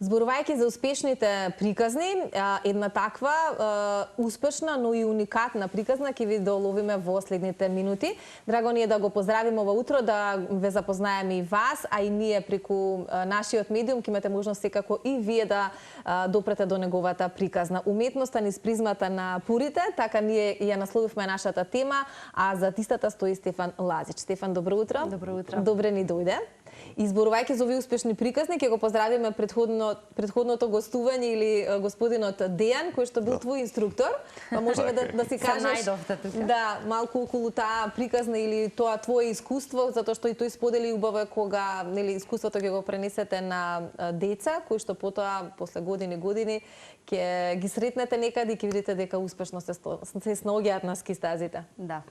Зборувајќи за успешните приказни, една таква успешна, но и уникатна приказна ќе ви доловиме во следните минути. Драго ни е да го поздравиме ова утро, да ве запознаеме и вас, а и ние преку нашиот медиум ќе имате можност секако и вие да допрете до неговата приказна. Уметноста низ призмата на пурите, така ние ја насловивме нашата тема, а за тистата стои Стефан Лазич. Стефан, добро утро. Добро утро. Добре ни дојде. Изборувајќи за овие успешни приказни, ќе го поздравиме предходното гостување или господинот Дејан, кој што бил твој инструктор. Па можеме да си кажеш малку околу таа приказна или тоа твое искуство, затоа што и тој сподели убаво кога искуството ќе го пренесете на деца, кои што потоа после години ќе ги сретнете некаде и ќе видите дека успешно се снаоѓаат на ски стазите. Да.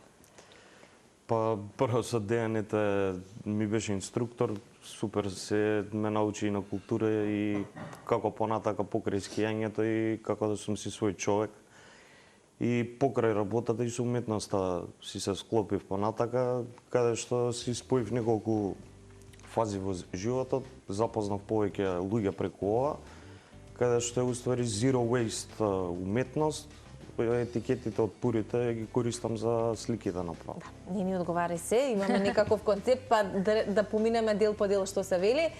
Па прво со Дејаните ми беше инструктор, супер се ме научи и на култура и како понатака покрај скијањето и како да сум си свој човек. И покрај работата и со уметноста си се склопив понатака, каде што си споив неколку фази во животот, запознав повеќе луѓе преку ова, каде што е уствари zero waste уметност. Етикетите од пурите ги користам за слики да направам. Не ни одговари се, имаме некаков концепт, па да поминеме дел по дел што се вели.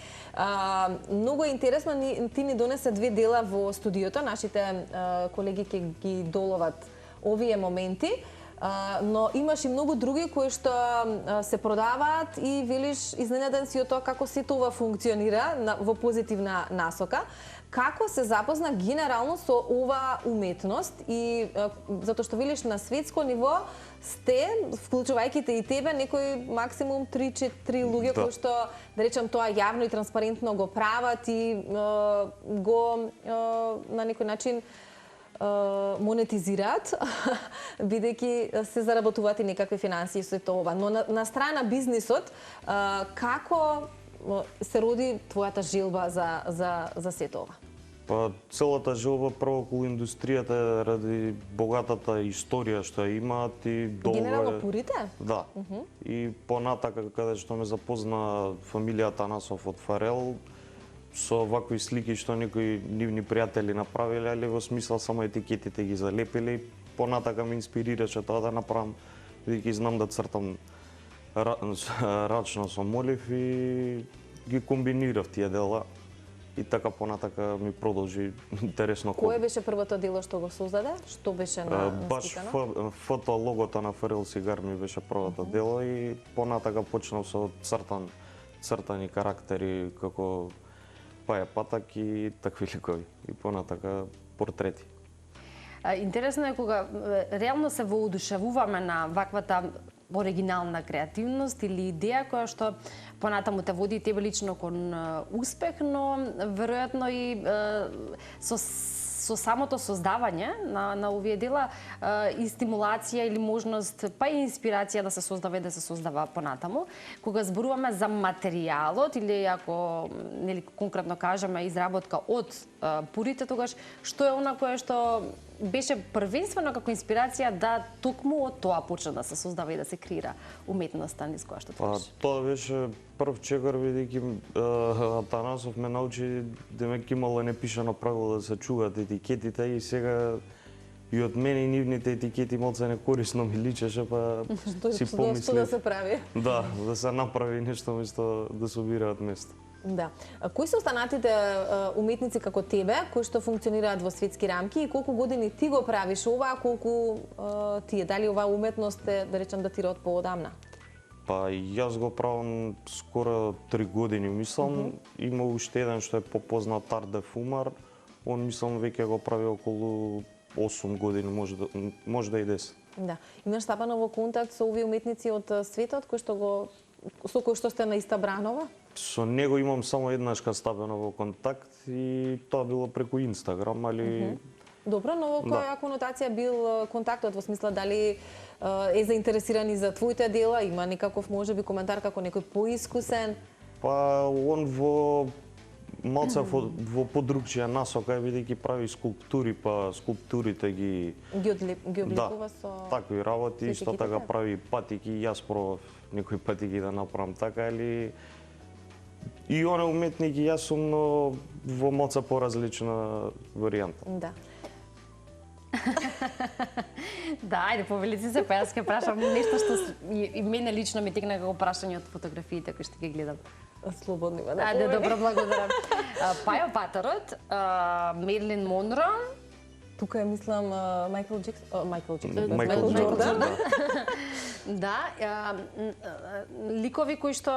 Многу е интересно, ти ни донесе две дела во студиото, нашите колеги ќе ги доловат овие моменти, но имаш и многу други кои што се продаваат и велиш изненаден си од тоа како се тоа функционира во позитивна насока. Како се запозна генерално со ова уметност и затоа што велиш на светско ниво сте, вклучувајќи те и тебе, некои максимум 3-4 луѓе кои што, да речем, тоа јавно и транспарентно го прават и го на некој начин монетизираат, бидејќи се заработуваат и некакви финансии со тоа. Но на страна бизнисот, како се роди твојата желба за сето ова? Па целата желба прво околу индустријата ради богатата историја што ја имаат и генерално пурите? Да. И понатака каде што ме запозна фамилијата Танасов од Фарел со вакви слики што некои нивни пријатели направиле, али во смисла само етикетите ги залепили. Понатака ме инспирираше тоа да направам, бидејќи знам да цртам рачно со молив и ги комбинирав тие дела. И така понатака ми продолжи интересно. Кое беше првото дело што го создаде? Што беше наскикано? Баш фото логото на Фарел Сигар ми беше првото дело и понатака почнав со цртани карактери како Паја Патак и такви ликови. И понатака портрети. Интересно е кога реално се воодушевуваме на ваквата оригинална креативност или идеја која што понатаму те води тебе лично кон успех, но веројатно и со самото создавање на овие дела и стимулација или можност, па и инспирација да се создава и да се создава понатаму. Кога зборуваме за материјалот или ако конкретно кажеме изработка од пурите, тогаш што е она кое што беше првенствено како инспирација да токму од тоа почна да се создава и да се креира уметноста низ која што твориш? Тоа беше прв чекор, бидејќи Атанасов ме научи демек имало непишано правило да се чуваат етикетите и сега и од мене и нивните етикети малце некорисно ми личеше, па си помислив. Што да се прави? Да се направи нешто место да се убираат место. Да. Кои се останатите уметници како тебе, кои што функционираат во светски рамки и колку години ти го правиш ова, а колку тие? Дали оваа уметност е, да речем, датира од поодамна? Па јас го правам скоро 3 години, мислам. Има уште еден што е попознат Арт де Фумар. Он, мислам, веќе го прави околу 8 години, може да и 10. Да. Имаш стапано во контакт со овие уметници од светот, со кои што сте на иста бранова? Со него имам само еднашка стапено во контакт и тоа било преку Инстаграм, али... Добро, но во која конотација бил контактот, во смисла дали е заинтересиран и за твоите дела, има некаков можеби коментар како некој поискусен? Па он во малце во подрукчија насока, бидејќи прави скулптури, па скулптурите ги обликува со такви работи, исто така прави патики, јас пробав некои патики да направам така, или и он е уметник и јас сум, но во малце поразлична варијанта. Да. Да, ајде, повелици се, па јас ќе прашам нешто што и мене лично ми текна како прашање од фотографиите кои што ги гледам. Слободно има да Ајде, повели. добро, благодарам. Пајо Паторот, Мерлин Монро, Тука е, мислам, Майкл Джексон, Майкл Майкл Джордан. да, ликови кои што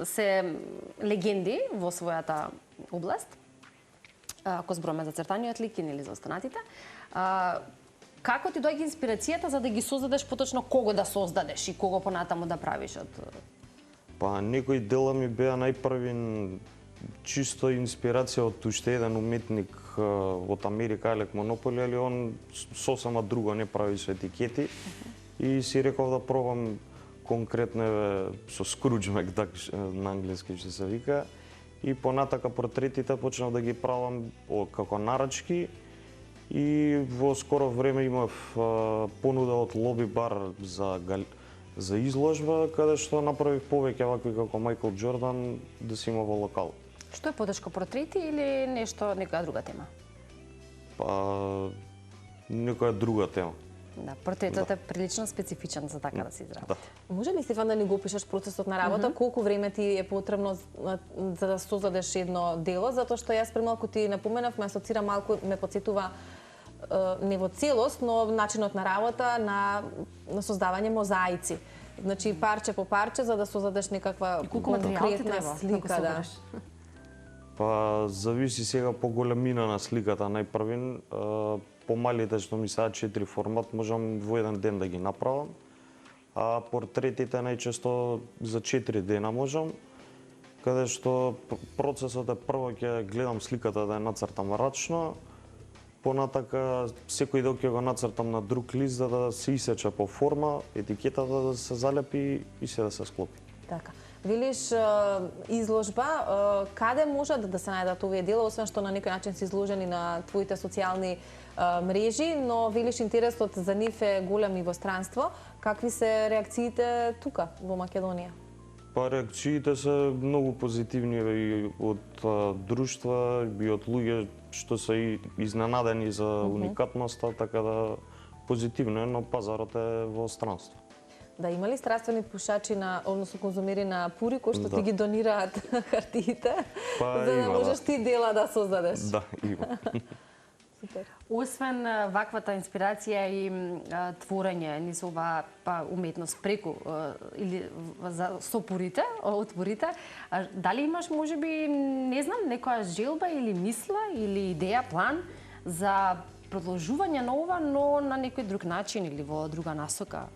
се легенди во својата област. Ако зборуваме за цртаниот лик или за останатите. Како ти доаѓа инспирацијата за да ги создадеш поточно кого да создадеш и кого понатаму да правиш од... Па некои дела ми беа најпрви чисто инспирација од уште еден уметник од Америка, Алек Монополи, али он сосема друго, не прави со етикети. И си реков да пробам конкретно со Скрудж Макдак на англиски што се вика. И понатака портретите почнав да ги правам како нарачки. И во скоро време имав понуда од Лоби бар за изложба, каде што направив повеќе вакви како Майкл Джордан да си има во локал. Што е потешко, портрети или нешто, некоја друга тема? Па некоја друга тема. Да, портретот е прилично специфичен за така да се изработи. Да. Може ли, Стефан, да ни го опишеш процесот на работа? Колку време ти е потребно за да создадеш едно дело? Затоа што јас премалку ти напоменав, ме асоцира малку, ме потсетува не во целост, но начинот на работа на создавање мозаици. Значи парче по парче за да создадеш некаква конкретна слика, да. Па зависи сега по големина на сликата најпрвин. Помалите што ми саат 4 формат можам во еден ден да ги направам. А портретите најчесто за 4 дена можам. Каде што процесот е прво ќе гледам сликата да ја нацртам рачно. Понатака секој дел ќе го нацртам на друг лист за да се исече по форма, етикетата да се залепи и се да се склопи. Така. Велиш изложба, каде можат да се најдат овие дела, освен што на некој начин се изложени на твоите социјални мрежи, но велиш интересот за нив е голем и во странство. Какви се реакциите тука во Македонија? Па реакциите се многу позитивни и од друштва и од луѓе што се и изненадени за уникатноста, така да позитивно е, но пазарот е во странство. Да, има ли страствени пушачи односно конзумери на пури кои што ти ги донираат хартиите, Па, за да има, можеш ти дела да создадеш? Да, има. Супер. Освен ваквата инспирација и творење низ ова уметност преку или со пурите, од пурите, дали имаш можеби, не знам, некоја желба или мисла или идеја, план за продолжување на ова, но на некој друг начин или во друга насока?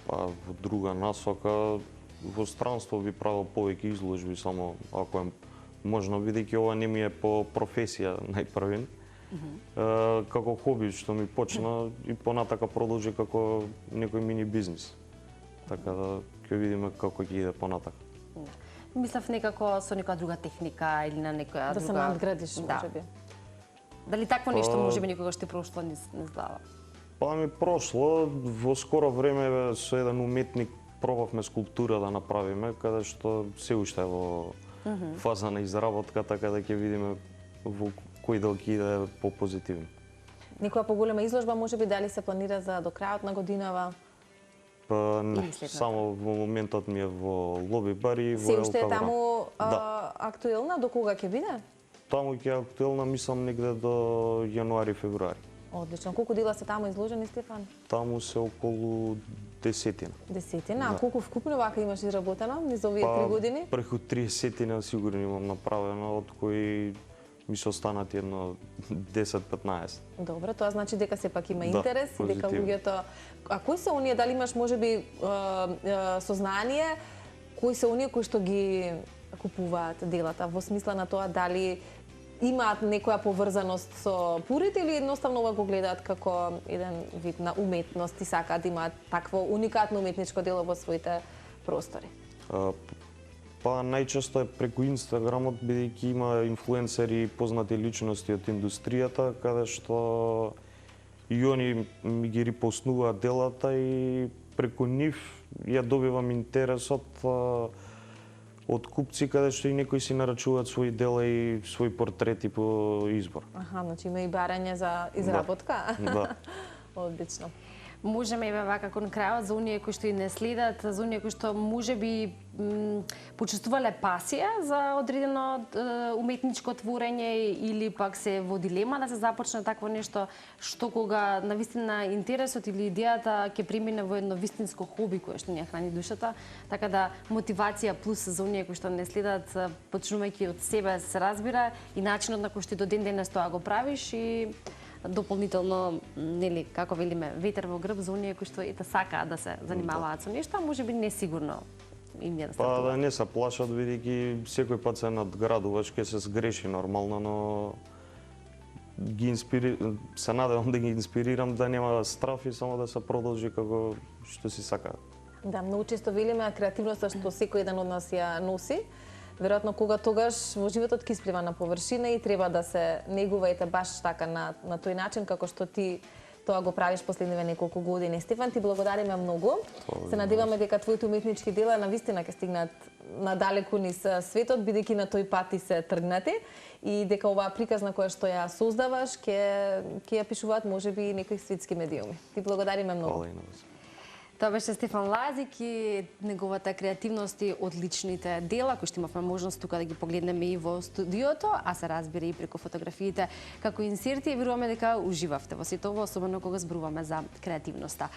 Па во друга насока, во странство би правил повеќе изложби, само ако е можно, бидејќи ова не ми е по професија најпрвин. Како хоби што ми почна и понатака продолжи како некој мини бизнис. Така да ќе видиме како ќе иде понатака. Мислев некако со некоја друга техника или на некоја Да друга... се надградиш, можеби. Дали такво нешто можеби некогаш ти прошло низ глава? Па ми прошло, во скоро време со еден уметник пробавме скулптура да направиме, каде што се уште е во фаза на изработка, така да ќе видиме во кој дел ќе иде по-позитивно. Некоја поголема изложба можеби дали се планира за до крајот на годинава? Па не, само во моментот ми е во Лоби бар и во Се уште е Елка таму Да. актуелна, до кога ќе биде? Таму ќе е актуелна, мислам, негде до јануари-февруари. Одлично. Колку дела се таму изложени, Стефан? Таму се околу 10. Десетина. А Да. колку вкупно вака имаш изработено низ овие 3 години? Преку 30 сигурно имам направено, од кои ми се останат едно 10-15. Добро, тоа значи дека сепак има Да, интерес и дека позитивно. луѓето... А кои се оние, дали имаш можеби сознание, кои се оние кои што ги купуваат делата, во смисла на тоа дали имаат некоја поврзаност со пурите или едноставно ова го гледаат како еден вид на уметност и сакаат да имаат такво уникатно уметничко дело во своите простори? Па најчесто е преку Инстаграмот, бидејќи има инфлуенсери и познати личности од индустријата, каде што и они ми ги репостнуваат делата и преку нив ја добивам интересот од купци каде што и некои си нарачуваат свои дела и свои портрети по избор. Аха, значи има и барање за изработка. Да. Одлично. Можеме еве вака кон крајот за оние кои што и не следат, за оние кои што можеби почувствувале пасија за одредено уметничко творење или пак се во дилема да се започне такво нешто, што кога навистина интересот или идејата ќе премине во едно вистинско хоби кое што ни ја храни душата, така да мотивација плюс за оние кои што не следат, почнувајќи од себе се разбира и начинот на кој што до ден денес тоа го правиш и дополнително, нели, како велиме, ветер во грб за оние кои што ете сакаат да се занимаваат со нешто, а можеби не сигурно им е да Па да не се плашат, бидејќи секој пат се надградуваш, ќе се сгреши нормално, но се надевам да ги инспирирам да нема страф и само да се продолжи како што си сакаат. Да, многу често велиме креативноста што секој еден од нас ја носи. Веројатно кога тогаш во животот ќе исплива на површина и треба да се негува ете баш така на тој начин како што ти тоа го правиш последниве неколку години. Стефан, ти благодариме многу. Се надеваме дека твоите уметнички дела навистина ќе стигнат надалеку низ светот, бидејќи на тој пат и се тргнати и дека оваа приказна која што ја создаваш ќе ја пишуваат можеби и некои светски медиуми. Ти благодариме многу. Тоа беше Стефан Лазик и неговата креативност и одличните дела кои што имавме можност тука да ги погледнеме и во студиото, а се разбира и преку фотографиите како инсерти и веруваме дека уживавте во сето ова, особено кога зборуваме за креативноста.